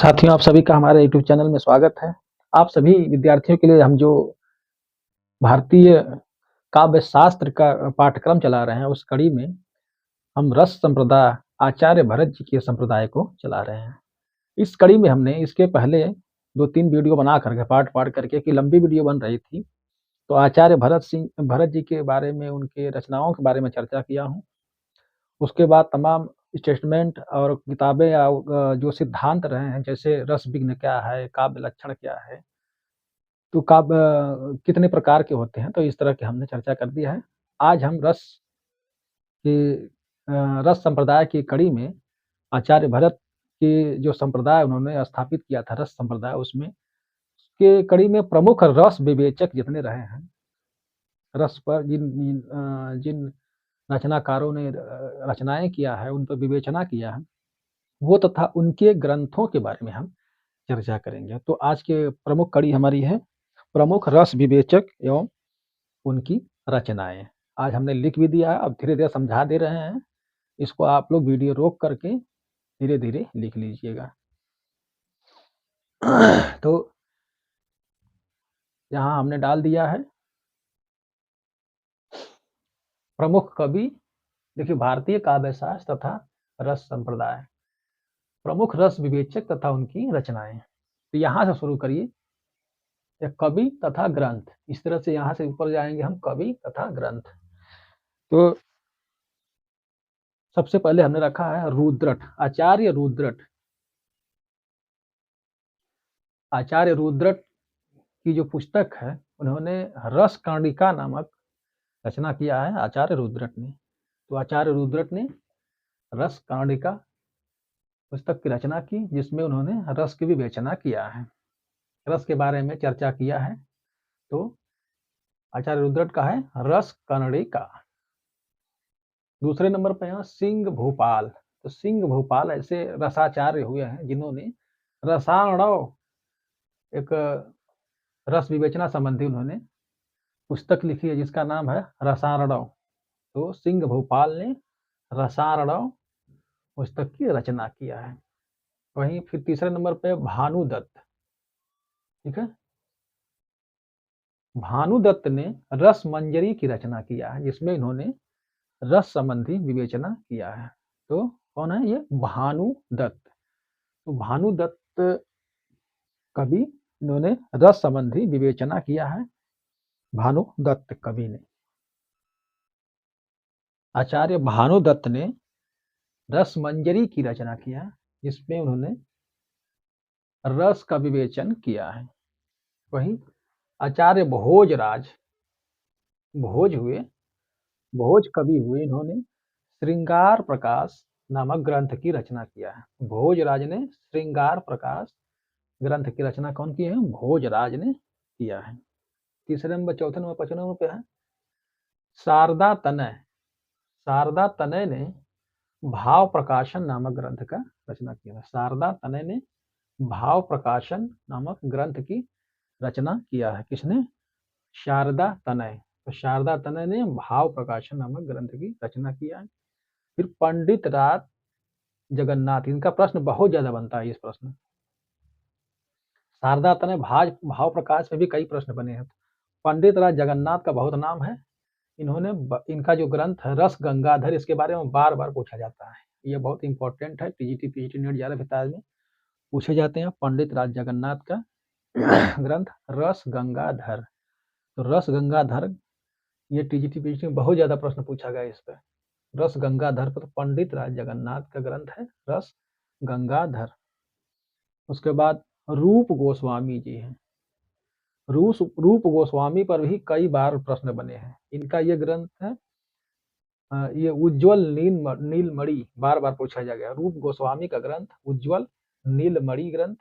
साथियों, आप सभी का हमारे यूट्यूब चैनल में स्वागत है। आप सभी विद्यार्थियों के लिए हम जो भारतीय काव्य शास्त्र का पाठ्यक्रम चला रहे हैं, उस कड़ी में हम रस संप्रदाय आचार्य भरत जी के संप्रदाय को चला रहे हैं। इस कड़ी में हमने इसके पहले 2-3 वीडियो बना करके पार्ट करके कि लंबी वीडियो बन रही थी, तो आचार्य भरत जी के बारे में, उनके रचनाओं के बारे में चर्चा किया हूँ। उसके बाद तमाम स्टेटमेंट और किताबें या जो सिद्धांत रहे हैं, जैसे रस विघ्न क्या है, काव्य लक्षण क्या है, तो काव्य कितने प्रकार के होते हैं, तो इस तरह की हमने चर्चा कर दिया है। आज हम रस संप्रदाय की कड़ी में आचार्य भरत के जो संप्रदाय उन्होंने स्थापित किया था, रस संप्रदाय, उसमें के कड़ी में प्रमुख रस विवेचक जितने रहे हैं, रस पर जिन रचनाकारों ने रचनाएं किया है, उन पर विवेचना किया है, वो तथा उनके ग्रंथों के बारे में हम चर्चा करेंगे। तो आज के प्रमुख कड़ी हमारी है प्रमुख रस विवेचक एवं उनकी रचनाएं। आज हमने लिख भी दिया है, अब धीरे-धीरे समझा दे रहे हैं। इसको आप लोग वीडियो रोक करके धीरे-धीरे लिख लीजिएगा। तो यहाँ हमने डाल दिया है प्रमुख कवि। देखिए, भारतीय काव्य शास्त्र तथा रस संप्रदाय, प्रमुख रस विवेचक तथा उनकी रचनाएं। तो यहाँ से शुरू करिए, कवि तथा ग्रंथ, इस तरह से यहाँ से ऊपर जाएंगे हम, कवि तथा ग्रंथ। तो सबसे पहले हमने रखा है रुद्रट, आचार्य रुद्रट। आचार्य रुद्रट की जो पुस्तक है, उन्होंने रस कर्णिका नामक रचना किया है आचार्य रुद्रट ने। तो आचार्य रुद्रट ने रस कर्णिका पुस्तक की रचना की, जिसमें उन्होंने रस की विवेचना किया है, रस के बारे में चर्चा किया है। तो आचार्य रुद्रट का है रस कर्णिका। दूसरे नंबर पे है सिंह भूपाल। तो सिंह भूपाल ऐसे रसाचार्य हुए हैं जिन्होंने रसाणव, एक रस विवेचना संबंधी उन्होंने पुस्तक लिखी है, जिसका नाम है रसारणव। तो सिंह भूपाल ने रसारणव पुस्तक की रचना किया है। वहीं फिर तीसरे नंबर पे भानुदत्त। ठीक है, भानुदत्त ने रस मंजरी की रचना किया है, जिसमें इन्होंने रस संबंधी विवेचना किया है। तो कौन है ये? भानुदत्त। तो भानुदत्त कवि, इन्होंने रस संबंधी विवेचना किया है, भानुदत्त कवि ने। आचार्य भानुदत्त ने रस मंजरी की रचना किया, जिसमें उन्होंने रस का विवेचन किया है। वहीं आचार्य भोजराज, भोज हुए, भोज कवि हुए, इन्होंने श्रृंगार प्रकाश नामक ग्रंथ की रचना किया है। भोजराज ने श्रृंगार प्रकाश ग्रंथ की रचना कौन की है? भोजराज ने किया है। तीसरे नंबर, चौथे नंबर, पांचवें नंबर पे है शारदा तनय। शारदा तनय ने भाव प्रकाशन नामक ग्रंथ का रचना किया है। शारदा तनय ने भाव प्रकाशन नामक ग्रंथ की रचना किया है। किसने? शारदा तनय। तो शारदा तनय ने भाव प्रकाशन नामक ग्रंथ की रचना किया है। फिर पंडित राज जगन्नाथ, इनका प्रश्न बहुत ज्यादा बनता है। इस प्रश्न, शारदा तनय भाव प्रकाश में भी कई प्रश्न बने हैं। पंडित राज जगन्नाथ का बहुत नाम है। इन्होंने इनका जो ग्रंथ है रस गंगाधर, इसके बारे में बार बार पूछा जाता है। ये बहुत इंपॉर्टेंट है, टीजीटी पीजीटी नेट ज्यादा वितार में पूछे जाते हैं। पंडित राज जगन्नाथ का ग्रंथ रस गंगाधर। तो रस गंगाधर, ये टीजीटी पीजीटी में बहुत ज्यादा प्रश्न पूछा गया इस पर, रस गंगाधर पर। तो पंडित राज जगन्नाथ का ग्रंथ है रस गंगाधर। उसके बाद रूप गोस्वामी जी हैं। रूप गोस्वामी पर भी कई बार प्रश्न बने हैं। इनका ये ग्रंथ है, ये उज्ज्वल नीलमणि, बार बार पूछा जा गया। रूप गोस्वामी का ग्रंथ उज्ज्वल नीलमणि ग्रंथ।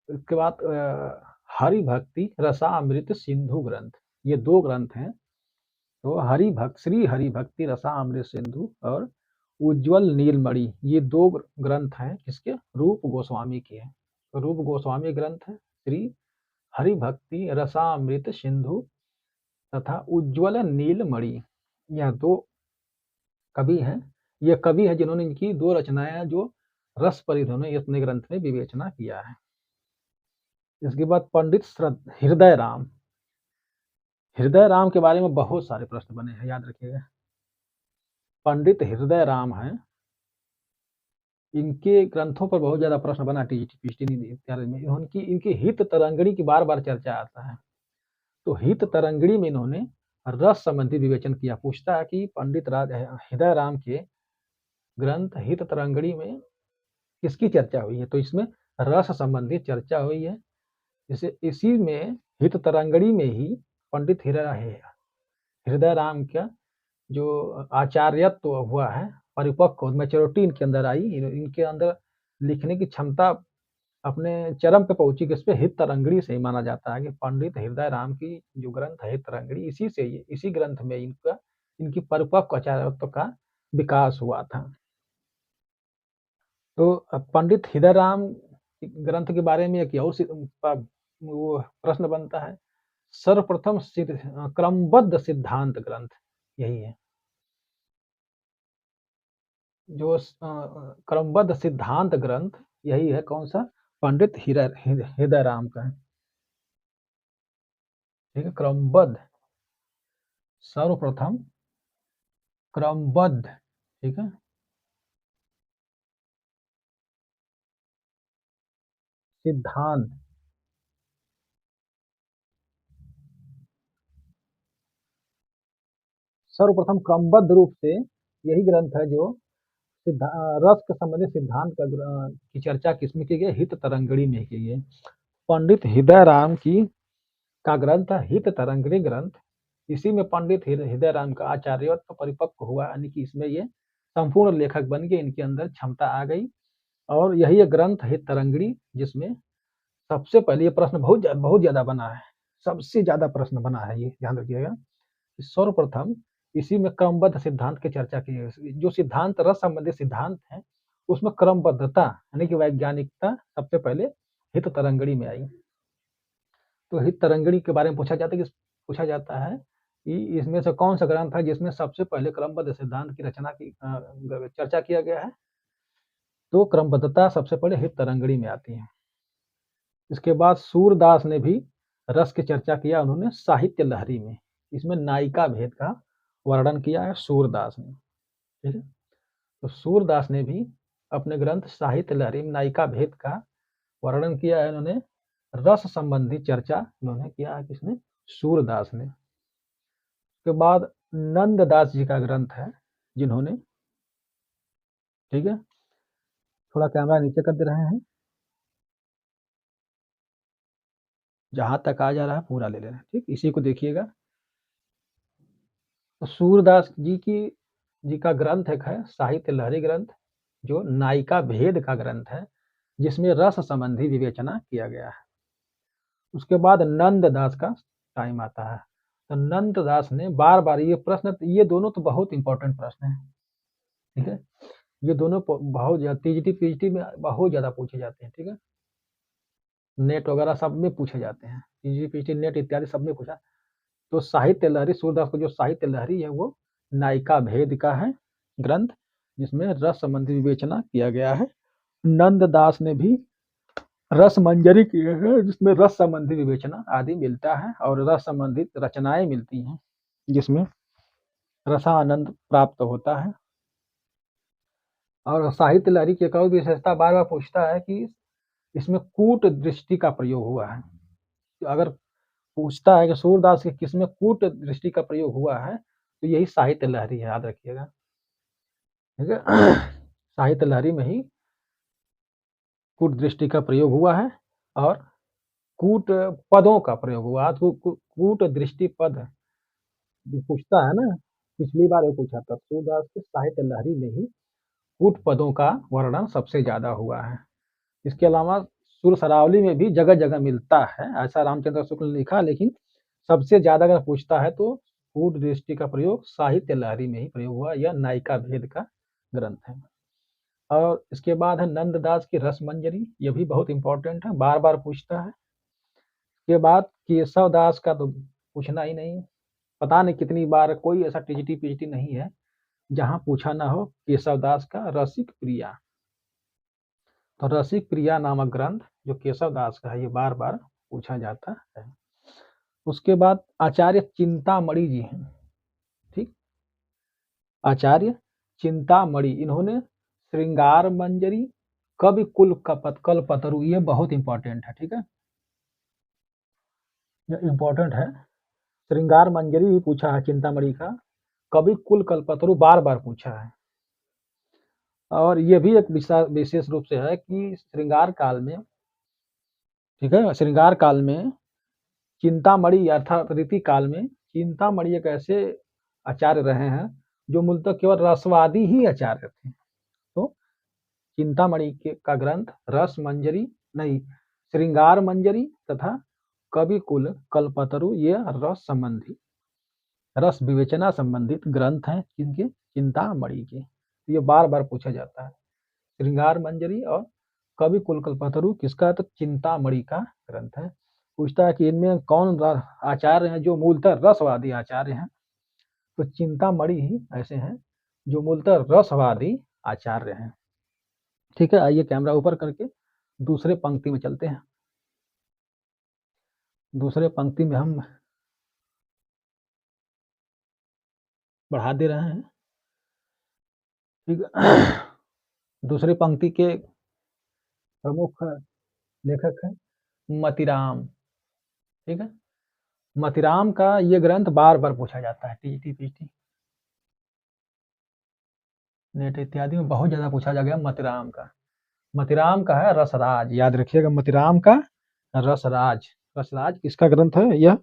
इसके बाद हरि भक्ति रसामृत सिंधु ग्रंथ, ये दो ग्रंथ हैं। तो श्री हरि भक्ति रसामृत सिंधु और उज्ज्वल नीलमणि, ये दो ग्रंथ हैं किसके? रूप गोस्वामी के हैं। तो रूप गोस्वामी ग्रंथ है श्री हरि भक्ति रसामृत सिंधु तथा उज्ज्वल नीलमणि, यह दो कवि हैं। ये कवि हैं जिन्होंने इनकी दो रचनाएं जो रस पर इन्होंने अपने ग्रंथ में विवेचना किया है। इसके बाद पंडित हृदय राम। हृदय राम के बारे में बहुत सारे प्रश्न बने हैं, याद रखिएगा। पंडित हृदय राम हैं, इनके ग्रंथों पर बहुत ज्यादा प्रश्न बना टीजीटी इत्यादि में। इनकी हित तरंगिणी की बार बार चर्चा आता है। तो हित तरंगिणी में इन्होंने रस संबंधी विवेचन किया। पूछता है कि पंडित हृदय राम के ग्रंथ हित तरंगिणी में किसकी चर्चा हुई है, तो इसमें रस संबंधी चर्चा हुई है। इसी में हित तरंगिणी में ही पंडित हृदय राम का जो आचार्यत्व हुआ है, परिपक्व मैच्योरिटी इनके अंदर आई, इनके अंदर लिखने की क्षमता अपने चरम पे पहुंची, कि इस पे हित तरंगिणी से ही माना जाता है कि पंडित हृदय राम की जो ग्रंथ है हित तरंगिणी, इसी ग्रंथ में इनकी परिपक्व आचार्यत्व का विकास हुआ था। तो पंडित हृदय राम ग्रंथ के बारे में एक और वो प्रश्न बनता है। सर्वप्रथम क्रमबद्ध सिद्धांत ग्रंथ यही है, जो क्रमबद्ध सिद्धांत ग्रंथ यही है। कौन सा? पंडित हृदय राम का है। ठीक है, क्रमबद्ध, सर्वप्रथम क्रमबद्ध, ठीक है, सिद्धांत, सर्वप्रथम क्रमबद्ध रूप से यही ग्रंथ है जो रस के संबंधित सिद्धांत की चर्चा किसमें की गई? हित तरंगिणी में की गई। पंडित हृदय राम की का ग्रंथ है हित तरंगिणी ग्रंथ। इसी में पंडित हृदय राम का आचार्यत्व परिपक्व हुआ, यानी कि इसमें ये संपूर्ण लेखक बन गए, इनके अंदर क्षमता आ गई। और यही एक ग्रंथ हित तरंगिणी जिसमें सबसे पहले ये प्रश्न बहुत ज्यादा बना है, सबसे ज्यादा प्रश्न बना है, ये ध्यान रखिएगा। सर्वप्रथम इसी में क्रमबद्ध सिद्धांत की चर्चा की है। जो सिद्धांत रस संबंधी सिद्धांत है उसमें क्रमबद्धता यानी कि वैज्ञानिकता सबसे पहले हित तरंगिणी में आई। तो हित तरंगिणी के बारे में पूछा जाता है कि इसमें से कौन सा ग्रंथ है जिसमें सबसे पहले क्रमबद्ध सिद्धांत की रचना की चर्चा किया गया है? तो क्रमबद्धता सबसे पहले हित तरंगिणी में आती है। इसके बाद सूरदास ने भी रस की चर्चा किया, उन्होंने साहित्य लहरी में। इसमें नायिका भेद का वर्णन किया है सूरदास ने। ठीक है, तो सूरदास ने भी अपने ग्रंथ साहित्य लहरी में नायिका भेद का वर्णन किया है। इन्होंने रस संबंधी चर्चा इन्होंने किया है, किसने? सूरदास ने। उसके बाद नंददास जी का ग्रंथ है जिन्होंने, ठीक है, थोड़ा कैमरा नीचे कर दे रहे हैं, जहां तक आ जा रहा है पूरा ले ले रहे हैं। ठीक, इसी को देखिएगा। तो सूरदास जी का ग्रंथ एक है साहित्य लहरी ग्रंथ, जो नायिका भेद का ग्रंथ है, जिसमें रस संबंधी विवेचना किया गया है। उसके बाद नंददास का टाइम आता है। तो नंददास ने बार बार ये प्रश्न, ये दोनों तो बहुत इंपॉर्टेंट प्रश्न है। ठीक है, ये दोनों बहुत ज्यादा टीजीटी पीजीटी में बहुत ज्यादा पूछे जाते हैं। ठीक है, नेट वगैरह सब में पूछे जाते हैं, टीजीटी पीजीटी नेट इत्यादि सब में पूछा। तो साहित्य लहरी, सूरदास को जो साहित्य लहरी है वो नायिका भेद का है ग्रंथ, जिसमें रस संबंधी विवेचना किया गया है। नंददास ने भी रस मंजरी की है, जिसमें रस संबंधी विवेचना आदि मिलता है और रस संबंधित रचनाएं मिलती हैं, जिसमें रसानंद प्राप्त होता है। और साहित्य लहरी की एक और विशेषता बार बार पूछता है कि इसमें कूट दृष्टि का प्रयोग हुआ है। तो अगर पूछता है कि सूरदास के किसमें कूट दृष्टि का प्रयोग हुआ है, तो यही साहित्य लहरी है, याद रखिएगा। ठीक है, साहित्य लहरी में ही कूट दृष्टि का प्रयोग हुआ है और कूट पदों का प्रयोग हुआ। तो कूट दृष्टि पद जो पूछता है ना, पिछली बार ये पूछा था, सूरदास के साहित्य लहरी में ही कूट पदों का वर्णन सबसे ज्यादा हुआ है। इसके अलावा सुर सरावली में भी जगह जगह मिलता है, ऐसा रामचंद्र शुक्ल ने लिखा, लेकिन सबसे ज्यादा अगर पूछता है तो कूट दृष्टि का प्रयोग साहित्य लहरी में ही प्रयोग हुआ। यह नायिका भेद का ग्रंथ है। और इसके बाद है नंददास की रस मंजरी, यह भी बहुत इंपॉर्टेंट है, बार बार पूछता है। इसके बाद केशव दास का तो पूछना ही नहीं, पता नहीं कितनी बार, कोई ऐसा टीजीटी पीजीटी नहीं है जहां पूछा ना हो केशव दास का रसिक प्रिया। तो रसिक प्रिया नामक ग्रंथ जो केशव दास का है, ये बार बार पूछा जाता है। उसके बाद आचार्य चिंतामणि जी हैं, ठीक, आचार्य चिंतामणि, इन्होंने श्रृंगार मंजरी, कवि कुल कल्पतरु, ये बहुत इंपॉर्टेंट है, ठीक है, ये इंपॉर्टेंट है। श्रृंगार मंजरी भी पूछा है चिंतामणि का, कवि कुल कल्पतरु बार बार पूछा है। और ये भी एक विशेष रूप से है कि श्रृंगार काल में, ठीक है, श्रृंगार काल में चिंतामणि अर्थात रीति काल में चिंतामणि एक ऐसे आचार्य रहे हैं जो मूलतः केवल रसवादी ही आचार्य थे। तो चिंतामणि का ग्रंथ रस मंजरी नहीं, श्रृंगार मंजरी तथा कवि कुल कल्पतरु, ये रस संबंधी, रस विवेचना संबंधित ग्रंथ हैं जिनके, चिंतामणि के, ये बार बार पूछा जाता है। श्रृंगार मंजरी और कवि कुल कल्पतरु किसका, तो चिंतामणि का ग्रंथ है। पूछता है कि इनमें कौन आचार्य हैं जो मूलतः रसवादी आचार्य हैं, तो चिंतामणि ही ऐसे हैं जो मूलतः रसवादी आचार्य हैं। ठीक है, आइए कैमरा ऊपर करके दूसरे पंक्ति में चलते हैं। दूसरे पंक्ति में हम बढ़ा दे रहे हैं, ठीक है। दूसरी पंक्ति के प्रमुख लेखक हैं मतिराम, ठीक है। मतिराम का ये ग्रंथ बार बार पूछा जाता है, टीजीटी पीटी नेट इत्यादि में बहुत ज्यादा पूछा जा गया मतिराम का। मतिराम का है रसराज, याद रखिएगा, मतिराम का रसराज। रसराज किसका ग्रंथ है, यह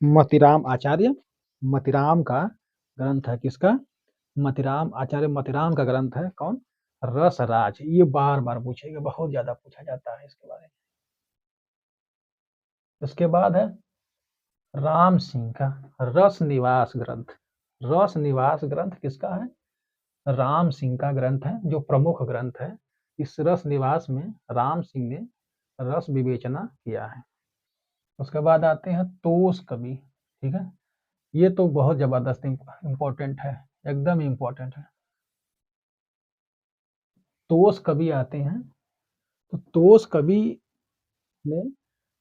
मतिराम आचार्य मतिराम का ग्रंथ है। किसका, मतिराम आचार्य मतिराम का ग्रंथ है। कौन, रसराज। ये बार बार पूछेगा, बहुत ज्यादा पूछा जाता है इसके बारे में। उसके बाद है राम सिंह का रस निवास ग्रंथ। रस निवास ग्रंथ किसका है, राम सिंह का ग्रंथ है, जो प्रमुख ग्रंथ है। इस रस निवास में राम सिंह ने रस विवेचना किया है। उसके बाद आते हैं तोष कवि, ठीक है, ये तो बहुत जबरदस्त इंपॉर्टेंट है, एकदम इंपॉर्टेंट है। तोष कवि आते हैं, तो तोष कवि ने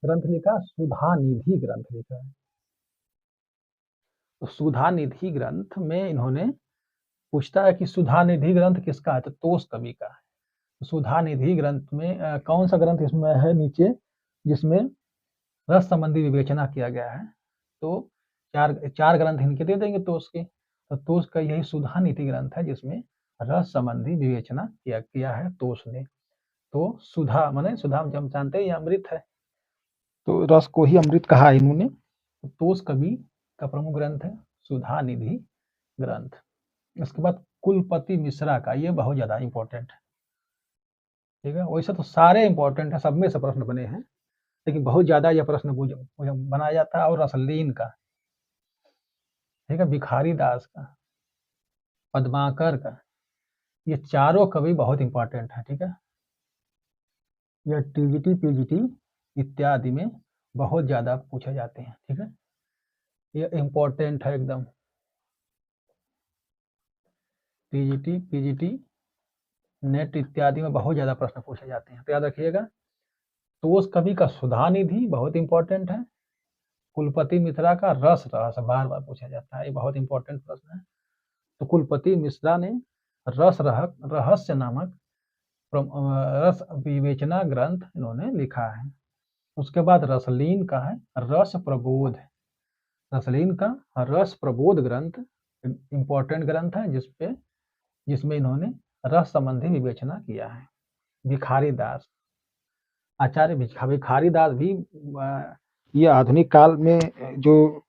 ग्रंथ लिखा, सुधा निधि ग्रंथ लिखा है। तो सुधा निधि ग्रंथ में इन्होंने, पूछता है कि सुधा निधि ग्रंथ किसका है, तो तोष कवि का है। तो सुधा निधि ग्रंथ में कौन सा ग्रंथ इसमें है नीचे, जिसमें रस संबंधी विवेचना किया गया है। तो चार ग्रंथ इनके दे देंगे तोष के, तो तोष का यही सुधा नीति ग्रंथ है जिसमें रस संबंधी विवेचना किया है तोष ने। तो सुधा माने, सुधा हम जानते हैं ये अमृत है, तो रस को ही अमृत कहा इन्होंने। तो तोष कवि का प्रमुख ग्रंथ है सुधा निधि ग्रंथ। इसके बाद कुलपति मिश्रा का, ये बहुत ज्यादा इंपॉर्टेंट है, ठीक है। वैसे तो सारे इंपॉर्टेंट है, सब में से प्रश्न बने हैं, लेकिन बहुत ज्यादा यह प्रश्न बनाया जाता है। और रसलीन का, ठीक है, भिखारी दास का, पद्माकर का, ये चारों कवि बहुत इंपॉर्टेंट है, ठीक है। ये टीजीटी पीजीटी इत्यादि में बहुत ज्यादा पूछे जाते हैं, ठीक है, ये इंपॉर्टेंट है एकदम। टीजीटी पीजीटी नेट इत्यादि में बहुत ज्यादा प्रश्न पूछे जाते हैं, तो याद रखिएगा। तोष कवि का सुधा निधि बहुत इंपॉर्टेंट है। कुलपति मिश्रा का रस रहस बार बार पूछा जाता है, ये बहुत इंपॉर्टेंट प्रश्न है। तो कुलपति मिश्रा ने रहस्य नामक रस विवेचना ग्रंथ इन्होंने लिखा है। उसके बाद रसलीन का है रस प्रबोध। रसलीन का रस प्रबोध ग्रंथ इंपॉर्टेंट ग्रंथ है, जिसमें इन्होंने रस संबंधी विवेचना किया है। भिखारी दास, आचार्य भिखारी दास भी, ये आधुनिक काल में, जो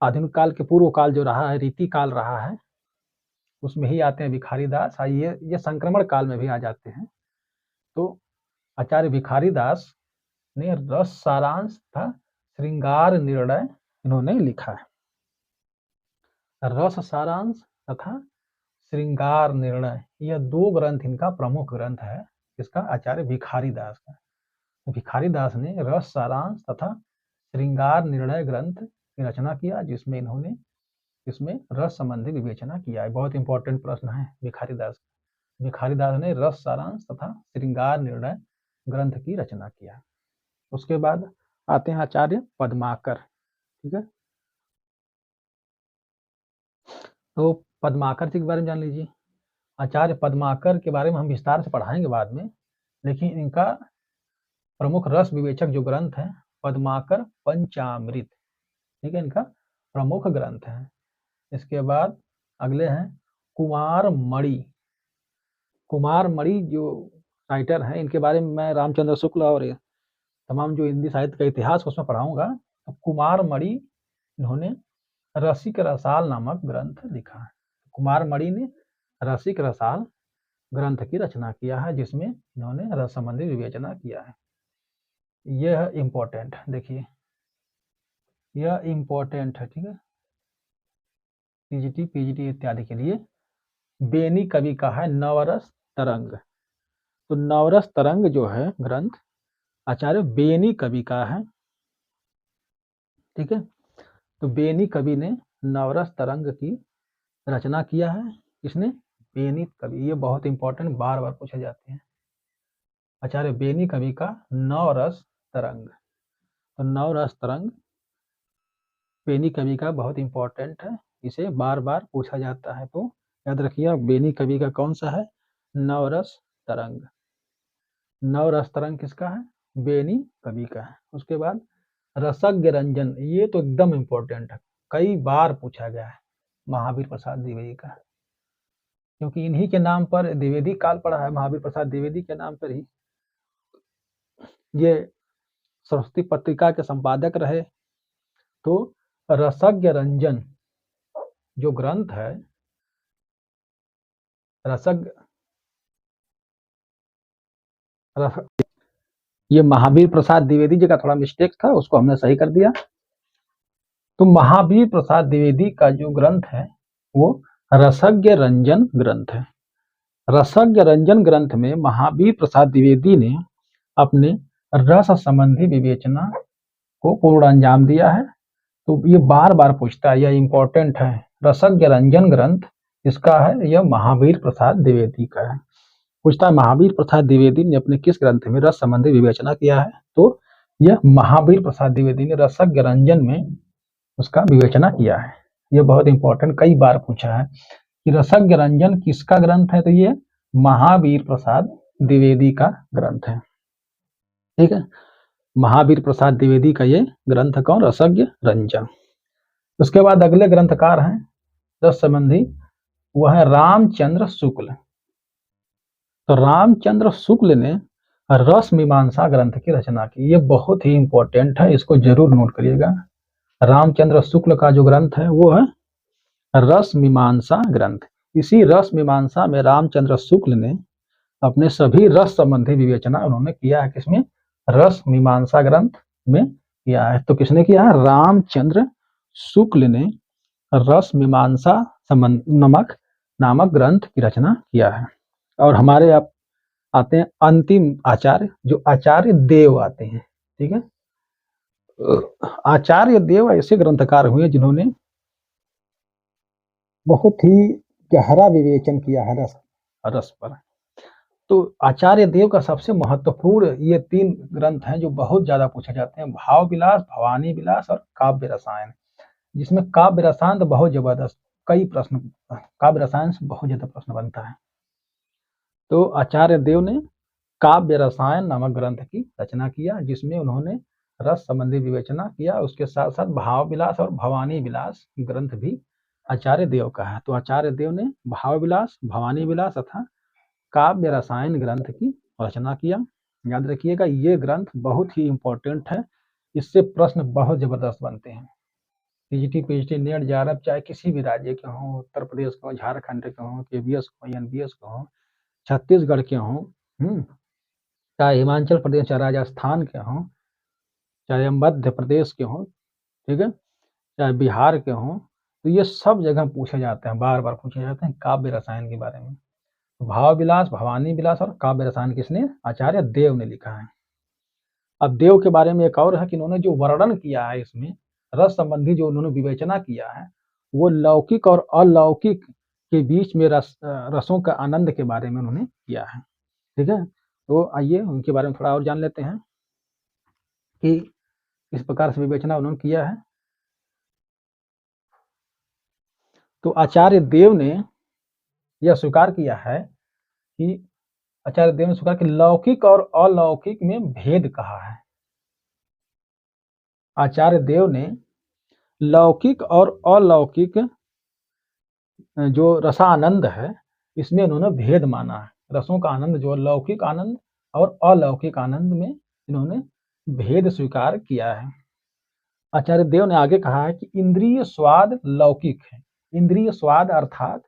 आधुनिक काल के पूर्व काल जो रहा है, रीति काल रहा है, उसमें ही आते हैं भिखारी दास। ये संक्रमण काल में भी आ जाते हैं। तो आचार्य भिखारी दास ने रस सारांश तथा श्रृंगार निर्णय इन्होंने लिखा है। रस सारांश तथा श्रृंगार निर्णय, यह दो ग्रंथ इनका प्रमुख ग्रंथ है। इसका आचार्य भिखारी दास का, भिखारी दास ने रस सारांश तथा श्रृंगार निर्णय ग्रंथ की रचना किया, जिसमें इन्होंने इसमें रस संबंधी विवेचना किया है। बहुत इंपॉर्टेंट प्रश्न है भिखारी दास। भिखारीदास ने रस सारांश तथा श्रृंगार निर्णय ग्रंथ की रचना किया। उसके बाद आते हैं आचार्य पद्माकर। ठीक है, तो पद्माकर जी के बारे में जान लीजिए। आचार्य पद्माकर के बारे में हम विस्तार से पढ़ाएंगे बाद में, लेकिन इनका प्रमुख रस विवेचक जो ग्रंथ है पद्माकर पंचामृत, ठीक है, इनका प्रमुख ग्रंथ है। इसके बाद अगले हैं कुमार मणि। कुमार मणि जो राइटर हैं, इनके बारे में मैं रामचंद्र शुक्ल और तमाम जो हिंदी साहित्य का इतिहास उसमें पढ़ाऊंगा। तो कुमार मणि इन्होंने रसिक रसाल नामक ग्रंथ लिखा है। कुमार मणि ने रसिक रसाल ग्रंथ की रचना किया है, जिसमें इन्होंने रस संबंधी विवेचना किया है। यह इंपॉर्टेंट है, देखिए यह इंपॉर्टेंट है, ठीक है, टीजीटी पीजीटी इत्यादि के लिए। बेनी कवि का है नवरस तरंग। तो नवरस तरंग जो है ग्रंथ आचार्य बेनी कवि का है। ठीक है, तो बेनी कवि ने नवरस तरंग की रचना किया है। किसने? बेनी कवि। ये बहुत इंपॉर्टेंट, बार बार पूछे जाते हैं। आचार्य बेनी कवि का नवरस तरंग। तो नवरस तरंग बेनी कवि का बहुत इंपॉर्टेंट है, इसे बार बार पूछा जाता है। तो याद रखिए बेनी कवि का कौन सा है? नवरस तरंग। नवरस तरंग किसका है? बेनी कवि का है। उसके बाद रसज्ञ रंजन, ये तो एकदम इंपॉर्टेंट है, कई बार पूछा गया है, महावीर प्रसाद द्विवेदी का, क्योंकि इन्हीं के नाम पर द्विवेदी काल पड़ा है। महावीर प्रसाद द्विवेदी के नाम पर ही ये सरस्वती पत्रिका के संपादक रहे। तो रसज्ञ रंजन जो ग्रंथ है, रसज्ञ ये महावीर प्रसाद द्विवेदी जी का थोड़ा मिस्टेक था, उसको हमने सही कर दिया। तो महावीर प्रसाद द्विवेदी का जो ग्रंथ है वो रसज्ञ रंजन ग्रंथ है। रसज्ञ रंजन ग्रंथ में महावीर प्रसाद द्विवेदी ने अपने रस संबंधी विवेचना को पूर्ण अंजाम दिया है। तो ये बार बार पूछता है, यह इंपॉर्टेंट है। रसज्ञ रंजन ग्रंथ इसका है, यह महावीर प्रसाद द्विवेदी का है। पूछता है महावीर प्रसाद द्विवेदी ने अपने किस ग्रंथ में रस संबंधी विवेचना किया है? तो यह महावीर प्रसाद द्विवेदी ने रसज्ञ रंजन में उसका विवेचना किया है। यह बहुत इंपॉर्टेंट, कई बार पूछा है कि रसज्ञ रंजन किसका ग्रंथ है? तो ये महावीर प्रसाद द्विवेदी का ग्रंथ है। ठीक है, महावीर प्रसाद द्विवेदी का ये ग्रंथ कौन? रसज्ञ रंजन। उसके बाद अगले ग्रंथकार हैं रस संबंधी, वह है रामचंद्र शुक्ल। तो रामचंद्र शुक्ल ने रस मीमांसा ग्रंथ की रचना की। ये बहुत ही इंपॉर्टेंट है, इसको जरूर नोट करिएगा। रामचंद्र शुक्ल का जो ग्रंथ है वो है रस मीमांसा ग्रंथ। इसी रस मीमांसा में रामचंद्र शुक्ल ने अपने सभी रस संबंधी विवेचना उन्होंने किया है। किसमें? रस मीमांसा ग्रंथ में किया है। तो किसने किया है? रामचंद्र शुक्ल ने रस मीमांसा नामक ग्रंथ की रचना किया है। और हमारे आप आते हैं अंतिम आचार्य, जो आचार्य देव आते हैं। ठीक है, आचार्य देव ऐसे ग्रंथकार हुए जिन्होंने बहुत ही गहरा विवेचन किया है रस पर। तो आचार्य देव का सबसे महत्वपूर्ण ये 3 ग्रंथ हैं जो बहुत ज्यादा पूछे जाते हैं, भाव विलास, भवानी विलास और काव्य रसायन। जिसमें काव्य रसायन तो बहुत जबरदस्त, कई प्रश्न काव्य रसायन से बहुत ज्यादा प्रश्न बनता है। तो आचार्य देव ने काव्य रसायन नामक ग्रंथ की रचना किया, जिसमें उन्होंने रस संबंधी विवेचना किया। उसके साथ साथ भाव विलास और भवानी विलास ग्रंथ भी आचार्य देव का है। तो आचार्य देव ने भाव विलास, भवानी विलास तथा काव्य रसायन ग्रंथ की रचना किया। याद रखिएगा ये ग्रंथ बहुत ही इंपॉर्टेंट है, इससे प्रश्न बहुत जबरदस्त बनते हैं। टीजीटी, पीजीटी, नेट, जेआरएफ चाहे किसी भी राज्य के हों, उत्तर प्रदेश के हों, झारखंड के हों, केबीएस के हों, एनबीएस के हों, छत्तीसगढ़ के हों, चाहे हिमाचल प्रदेश, चाहे राजस्थान के हों, चाहे मध्य प्रदेश के हों, ठीक है, चाहे बिहार के हों, तो ये सब जगह पूछे जाते हैं, बार बार पूछे जाते हैं काव्य रसायन के बारे में। भाव विलास, भवानी विलास और काव्य रसायन किसने? आचार्य देव ने लिखा है। अब देव के बारे में एक और है कि इन्होंने जो वर्णन किया है इसमें रस संबंधी, जो उन्होंने विवेचना किया है, वो लौकिक और अलौकिक के बीच में रसों का आनंद के बारे में उन्होंने किया है। ठीक है, तो आइए उनके बारे में थोड़ा और जान लेते हैं कि किस प्रकार से विवेचना उन्होंने किया है। तो आचार्य देव ने यह स्वीकार किया है कि आचार्य देव ने स्वीकार कि लौकिक और अलौकिक में भेद कहा है। आचार्य देव ने लौकिक और अलौकिक जो रसानंद है, इसमें उन्होंने भेद माना है। रसों का आनंद जो लौकिक आनंद और अलौकिक आनंद में इन्होंने भेद स्वीकार किया है। आचार्य देव ने आगे कहा है कि इंद्रिय स्वाद लौकिक है। इंद्रिय स्वाद अर्थात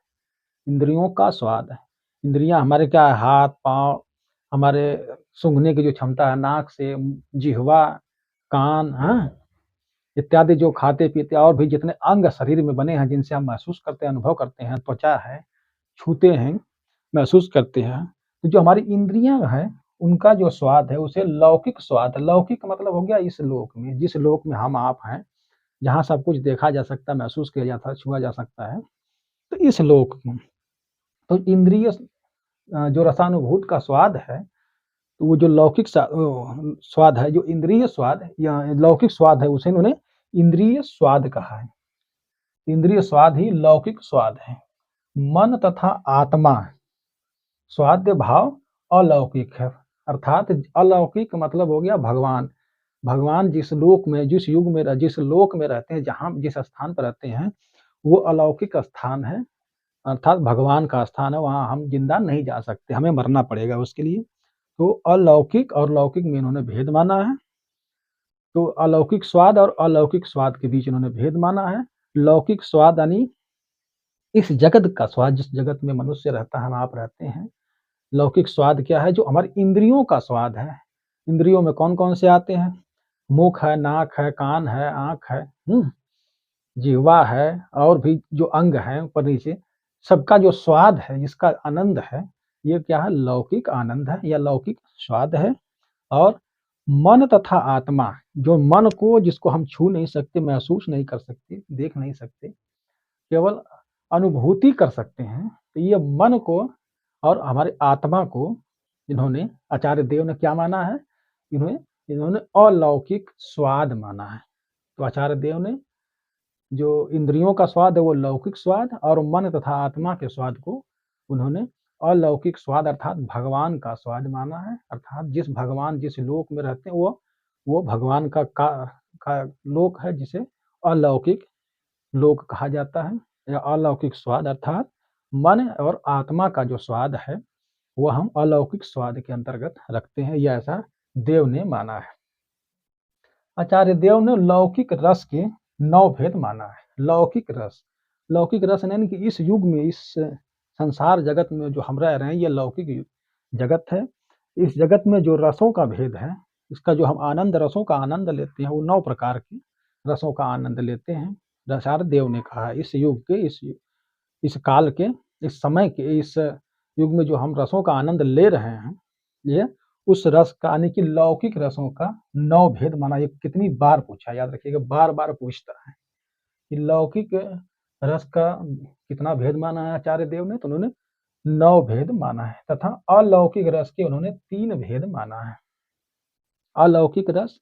इंद्रियों का स्वाद है। इंद्रियां हमारे क्या है, हाथ पांव, हमारे सूंघने की जो क्षमता है, नाक से, जिह्वा, कान, हाँ, इत्यादि जो खाते पीते और भी जितने अंग शरीर में बने हैं जिनसे हम महसूस करते हैं, अनुभव करते हैं, त्वचा है, छूते हैं, महसूस करते हैं, तो जो हमारी इंद्रियां हैं उनका जो स्वाद है उसे लौकिक स्वाद, लौकिक मतलब हो गया इस लोक में, जिस लोक में हम आप हैं, जहाँ सब कुछ देखा जा सकता है, महसूस किया जाता है, छुआ जा सकता है, तो इस लोक में तो इंद्रिय जो रसानुभूत का स्वाद है, तो वो जो लौकिक स्वाद है, जो इंद्रिय स्वाद या लौकिक स्वाद है, उसे इन्होंने इंद्रिय स्वाद कहा है। इंद्रिय स्वाद ही लौकिक स्वाद है। मन तथा आत्मा स्वाद भाव अलौकिक है, अर्थात अलौकिक मतलब हो गया भगवान। भगवान जिस लोक में, जिस युग में, जिस लोक में रहते हैं, जहाँ जिस स्थान पर रहते हैं, वो अलौकिक स्थान है, अर्थात भगवान का स्थान है। वहाँ हम जिंदा नहीं जा सकते, हमें मरना पड़ेगा उसके लिए। तो अलौकिक और लौकिक में इन्होंने भेद माना है। तो अलौकिक स्वाद और अलौकिक स्वाद के बीच इन्होंने भेद माना है। लौकिक स्वाद यानी इस जगत का स्वाद, जिस जगत में मनुष्य रहता है, हम आप रहते हैं। लौकिक स्वाद क्या है? जो हमारी इंद्रियों का स्वाद है। इंद्रियों में कौन कौन से आते हैं? मुख है, नाक है, कान है, आंख है, जिह्वा है, और भी जो अंग है ऊपर नीचे, सबका जो स्वाद है, जिसका आनंद है, ये क्या है? लौकिक आनंद है या लौकिक स्वाद है। और मन तथा आत्मा, जो मन को, जिसको हम छू नहीं सकते, महसूस नहीं कर सकते, देख नहीं सकते, केवल अनुभूति कर सकते हैं, तो ये मन को और हमारे आत्मा को इन्होंने, आचार्य देव ने क्या माना है? इन्होंने अलौकिक स्वाद माना है। तो आचार्य देव ने जो इंद्रियों का स्वाद है वो लौकिक स्वाद, और मन तथा आत्मा के स्वाद को उन्होंने अलौकिक स्वाद अर्थात भगवान का स्वाद माना है। अर्थात जिस भगवान जिस लोक में रहते हैं, वो भगवान का लोक है, जिसे अलौकिक लोक कहा जाता है। या अलौकिक स्वाद अर्थात मन और आत्मा का जो स्वाद है, वो हम अलौकिक स्वाद के अंतर्गत रखते हैं, यह ऐसा देव ने माना है। आचार्य देव ने लौकिक रस के 9 भेद माना है। लौकिक रस यानी कि इस युग में, इस संसार जगत में जो हम रह रहे हैं, ये लौकिक जगत है। इस जगत में जो रसों का भेद है, इसका जो हम आनंद, रसों का आनंद लेते हैं, वो 9 प्रकार के रसों का आनंद लेते हैं। आचार्य देव ने कहा इस युग के, इस काल के, इस समय के, इस युग में जो हम रसों का आनंद ले रहे हैं, ये उस रस का, यानी कि लौकिक रसों का 9 भेद माना। ये कितनी बार पूछा, याद रखिएगा, बार बार पूछता है कि लौकिक रस का कितना भेद माना है आचार्य देव ने? तो उन्होंने 9 भेद माना है। तथा अलौकिक रस के उन्होंने 3 भेद माना है। अलौकिक रस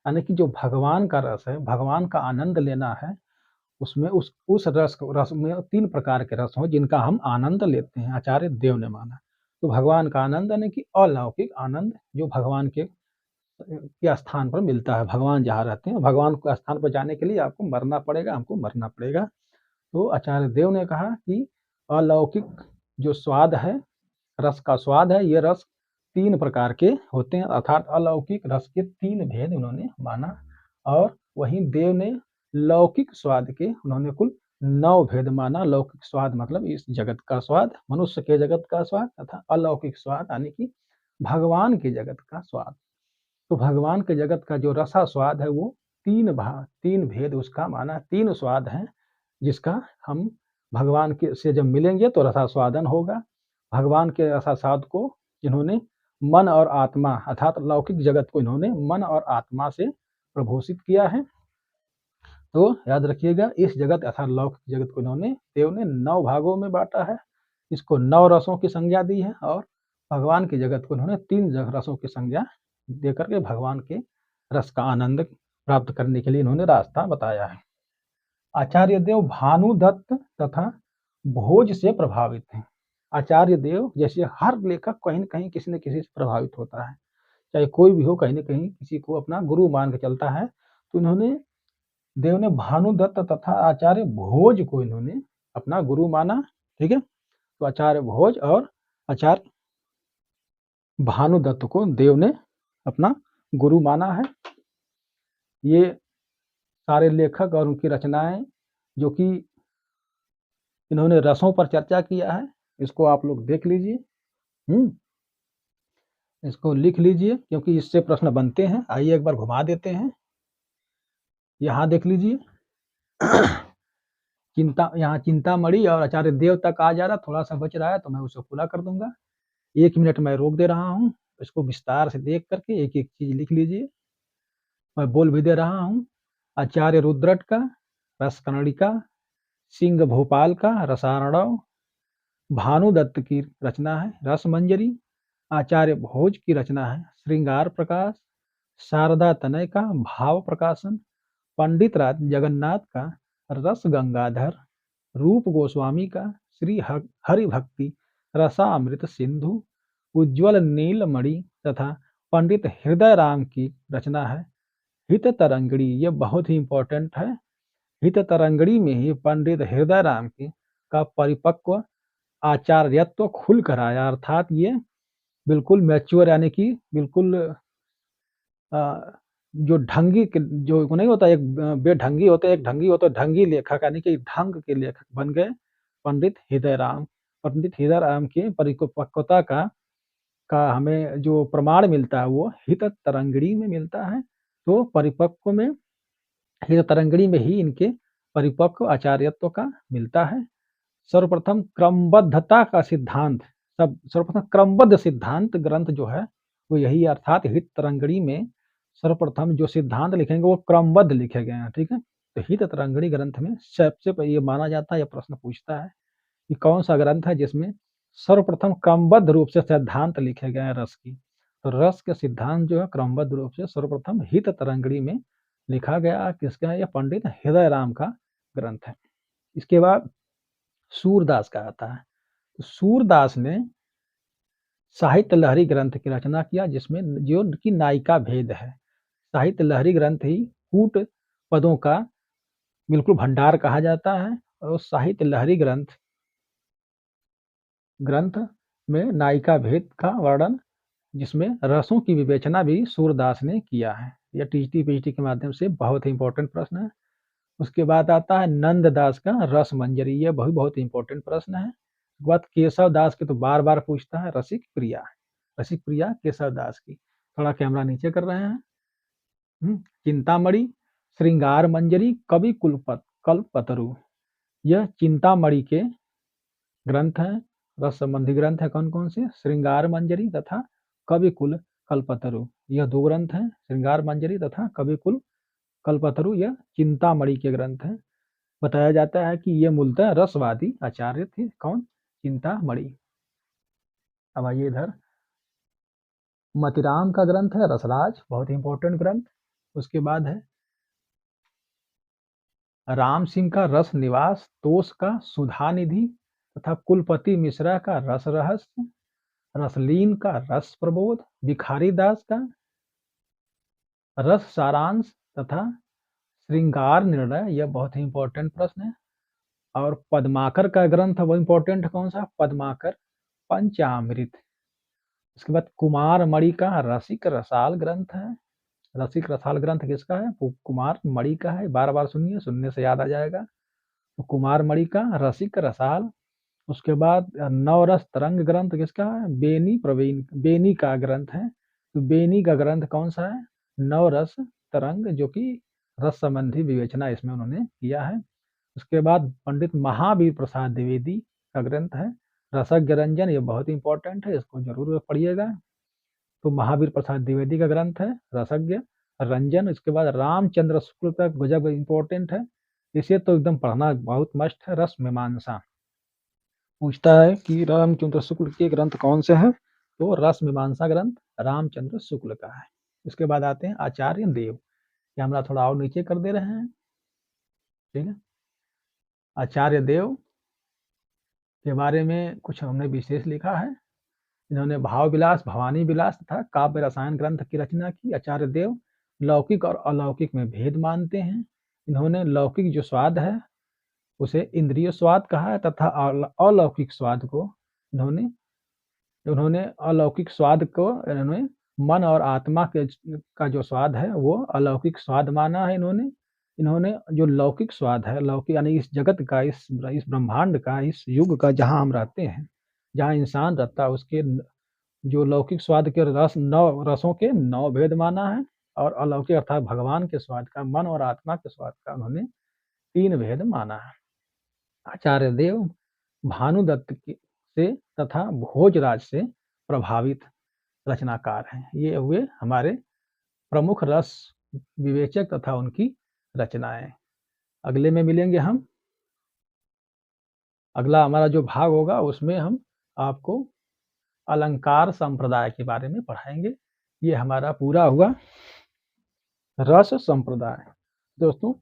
यानी कि जो भगवान का रस है, भगवान का आनंद लेना है, उसमें उस रस में 3 प्रकार के रस हों जिनका हम आनंद लेते हैं, आचार्य देव ने माना। तो भगवान का आनंद यानी कि अलौकिक आनंद, जो भगवान के स्थान पर मिलता है। भगवान जहाँ रहते हैं, भगवान के स्थान पर जाने के लिए आपको मरना पड़ेगा, हमको मरना पड़ेगा। तो आचार्य देव ने कहा कि अलौकिक जो स्वाद है, रस का स्वाद है, ये रस 3 प्रकार के होते हैं, अर्थात अलौकिक रस के 3 भेद उन्होंने माना। और वहीं देव ने लौकिक स्वाद के उन्होंने कुल 9 भेद माना। लौकिक स्वाद मतलब इस जगत का स्वाद, मनुष्य के जगत का स्वाद, तथा अलौकिक स्वाद यानी कि भगवान के जगत का स्वाद। तो भगवान के जगत का जो रसा स्वाद है, वो 3 भेद उसका माना, 3 स्वाद हैं, जिसका हम भगवान के से जब मिलेंगे तो रसास्वादन होगा। भगवान के रसास्वाद को इन्होंने मन और आत्मा, अर्थात लौकिक जगत को इन्होंने मन और आत्मा से प्रभूषित किया है। तो याद रखिएगा, इस जगत अर्थात लौकिक जगत को इन्होंने देव ने 9 भागों में बांटा है, इसको 9 रसों की संज्ञा दी है, और भगवान की जगत को इन्होंने 3 रसों की संज्ञा देकर के भगवान के रस का आनंद प्राप्त करने के लिए इन्होंने रास्ता बताया है। आचार्य देव भानुदत्त तथा भोज से प्रभावित हैं। आचार्य देव जैसे हर लेखक कहीं न कहीं किसी न किसी से प्रभावित होता है, चाहे कोई भी हो, कहीं न कहीं किसी को अपना गुरु मान के चलता है। तो इन्होंने देव ने भानुदत्त तथा आचार्य भोज को इन्होंने अपना गुरु माना, ठीक है। तो आचार्य भोज और आचार्य भानुदत्त को देव ने अपना गुरु माना है। ये सारे लेखक और उनकी रचनाएं जो कि इन्होंने रसों पर चर्चा किया है, इसको आप लोग देख लीजिए, इसको लिख लीजिए, क्योंकि इससे प्रश्न बनते हैं। आइए एक बार घुमा देते हैं, यहाँ देख लीजिए। यहाँ चिंतामणि और आचार्य देव तक आ जा रहा, थोड़ा सा बच रहा है तो मैं उसे पूरा कर दूंगा। 1 मिनट मैं रोक दे रहा हूँ, इसको विस्तार से देख करके एक एक चीज लिख लीजिए। मैं बोल भी दे रहा हूँ। आचार्य रुद्रट का रस कर्णिका, सिंह भोपाल का रसारणव, भानुदत्त की रचना है रस मंजरी, आचार्य भोज की रचना है श्रृंगार प्रकाश, शारदा तनय का भाव प्रकाशन, पंडित राज जगन्नाथ का रस गंगाधर, रूप गोस्वामी का श्री हरि भक्ति रसामृत सिंधु, उज्ज्वल नीलमणि तथा पंडित हृदय राम की रचना है हित तरंगड़ी। ये बहुत ही इंपॉर्टेंट है। हित तरंगड़ी में ही पंडित हृदय राम की का परिपक्व आचार्यत्व खुल कर आया, अर्थात ये बिल्कुल मैच्योर, यानी कि बिल्कुल जो ढंगी जो नहीं होता, एक बेढंगी होता है, एक ढंगी होता है, ढंगी लेखक यानी कि ढंग के लेखक बन गए पंडित हृदय राम। पंडित हृदय राम की परिपक्वता का हमें जो प्रमाण मिलता है वो हित तरंगड़ी में मिलता है। तो परिपक्व में हित तरंगड़ी में ही इनके परिपक्व आचार्यत्व का मिलता है। सर्वप्रथम क्रमबद्धता का सिद्धांत, सर्वप्रथम क्रमबद्ध सिद्धांत ग्रंथ जो है वो यही, अर्थात हित तरंगड़ी में सर्वप्रथम जो सिद्धांत लिखेंगे वो क्रमबद्ध लिखे गए हैं, ठीक है। तो हित तरंगड़ी ग्रंथ में सबसे पहले ये माना जाता है, यह प्रश्न पूछता है कि कौन सा ग्रंथ है जिसमें सर्वप्रथम क्रमबद्ध रूप से सिद्धांत लिखे गए हैं रस की। तो रस के सिद्धांत जो है क्रमबद्ध रूप से सर्वप्रथम हित तरंगड़ी में लिखा गया, किसका है? यह पंडित हृदय राम का ग्रंथ है। इसके बाद सूरदास का आता है। तो सूरदास ने साहित्य लहरी ग्रंथ की रचना किया, जिसमें जो की नायिका भेद है। साहित्य लहरी ग्रंथ ही कूट पदों का बिल्कुल भंडार कहा जाता है, और साहित्य लहरी ग्रंथ में नायिका भेद का वर्णन, जिसमें रसों की विवेचना भी सूरदास ने किया है। यह टीजीटी पीजीटी के माध्यम से बहुत ही इंपॉर्टेंट प्रश्न है। उसके बाद आता है नंददास का रस मंजरी, यह बहुत इंपॉर्टेंट प्रश्न है। उसके बाद केशव दास के तो बार बार पूछता है रसिक प्रिया, रसिक प्रिया केशव दास की। थोड़ा कैमरा नीचे कर रहे हैं। चिंतामणि, श्रृंगार मंजरी, कवि कल्पतरु, यह चिंतामणि के ग्रंथ हैं। रस संबंधी ग्रंथ है कौन कौन से? श्रृंगार मंजरी तथा कविकुल कल्पतरु, यह 2 ग्रंथ हैं, श्रृंगार मंजरी तथा कविकुल कल्पतरु। यह चिंतामणि के ग्रंथ हैं। बताया जाता है कि ये मूलतः रसवादी आचार्य थे। कौन? चिंतामणि। अब आइए इधर, मतिराम का ग्रंथ है रसराज, बहुत इंपॉर्टेंट ग्रंथ। उसके बाद है राम सिंह का रस निवास, तोष का सुधा निधि तथा कुलपति मिश्रा का रस रहस्य, रसलीन का रस प्रबोध, भिखारी दास का रस सारांश तथा श्रृंगार निर्णय, यह बहुत ही इंपॉर्टेंट प्रश्न है। और पद्माकर का ग्रंथ वो इंपॉर्टेंट कौन सा? पद्माकर पंचामृत। उसके बाद कुमार मणि का रसिक रसाल ग्रंथ है। रसिक रसाल ग्रंथ किसका है? वो कुमार मणि का है। बार बार सुनिए, सुनने से याद आ जाएगा। तो कुमार मणि का रसिक रसाल। उसके बाद नवरस तरंग ग्रंथ किसका है? बेनी प्रवीण, बेनी का ग्रंथ है। तो बेनी का ग्रंथ कौन सा है? नवरस तरंग, जो कि रस संबंधी विवेचना इसमें उन्होंने किया है। उसके बाद पंडित महावीर प्रसाद द्विवेदी का ग्रंथ है रसज्ञ रंजन, ये बहुत इंपॉर्टेंट है, इसको जरूर पढ़िएगा। तो महावीर प्रसाद द्विवेदी का ग्रंथ है रसज्ञ रंजन, इसके बाद रामचंद्र शुक्ल का गजब इम्पोर्टेंट है, इसे तो एकदम पढ़ना बहुत मस्ट है। रस मीमांसा पूछता है कि रामचंद्र शुक्ल के ग्रंथ कौन से हैं, तो रस मीमांसा ग्रंथ रामचंद्र शुक्ल का है। इसके बाद आते हैं आचार्य देव, कैमरा थोड़ा और नीचे कर दे रहे हैं, ठीक है। आचार्य देव के बारे में कुछ हमने विशेष लिखा है। इन्होंने भाव विलास, भवानी विलास तथा काव्य रसायन ग्रंथ की रचना की। आचार्य देव लौकिक और अलौकिक में भेद मानते हैं। इन्होंने लौकिक जो स्वाद है उसे इंद्रिय स्वाद कहा है तथा अलौकिक स्वाद को इन्होंने उन्होंने अलौकिक स्वाद को इन्होंने मन और आत्मा के का जो स्वाद है वो अलौकिक स्वाद माना है इन्होंने। इन्होंने जो लौकिक स्वाद है, लौकिक यानी इस जगत का, इस ब्रह्मांड का, इस युग का जहाँ हम रहते हैं, जहाँ इंसान रहता है, उसके जो लौकिक स्वाद के रस 9 रसों के 9 भेद माना है और अलौकिक अर्थात भगवान के स्वाद का, मन और आत्मा के स्वाद का उन्होंने 3 भेद माना है। आचार्य देव भानुदत्त से तथा भोजराज से प्रभावित रचनाकार हैं। ये हुए हमारे प्रमुख रस विवेचक तथा उनकी रचनाएं। अगले में मिलेंगे हम। अगला हमारा जो भाग होगा उसमें हम आपको अलंकार संप्रदाय के बारे में पढ़ाएंगे। ये हमारा पूरा हुआ रस संप्रदाय। दोस्तों,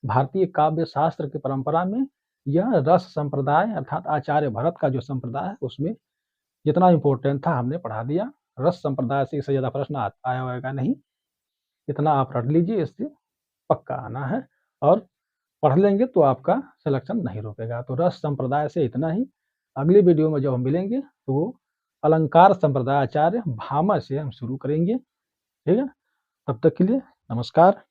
भारतीय काव्य शास्त्र की परंपरा में यह रस संप्रदाय अर्थात आचार्य भरत का जो संप्रदाय है उसमें जितना इम्पोर्टेंट था हमने पढ़ा दिया। रस संप्रदाय से इससे ज़्यादा प्रश्न आया होगा नहीं, इतना आप रट लीजिए, इससे पक्का आना है और पढ़ लेंगे तो आपका सिलेक्शन नहीं रुकेगा। तो रस संप्रदाय से इतना ही। अगली वीडियो में जब हम मिलेंगे तो वो अलंकार संप्रदाय आचार्य भामा से हम शुरू करेंगे, ठीक है। तब तक के लिए नमस्कार।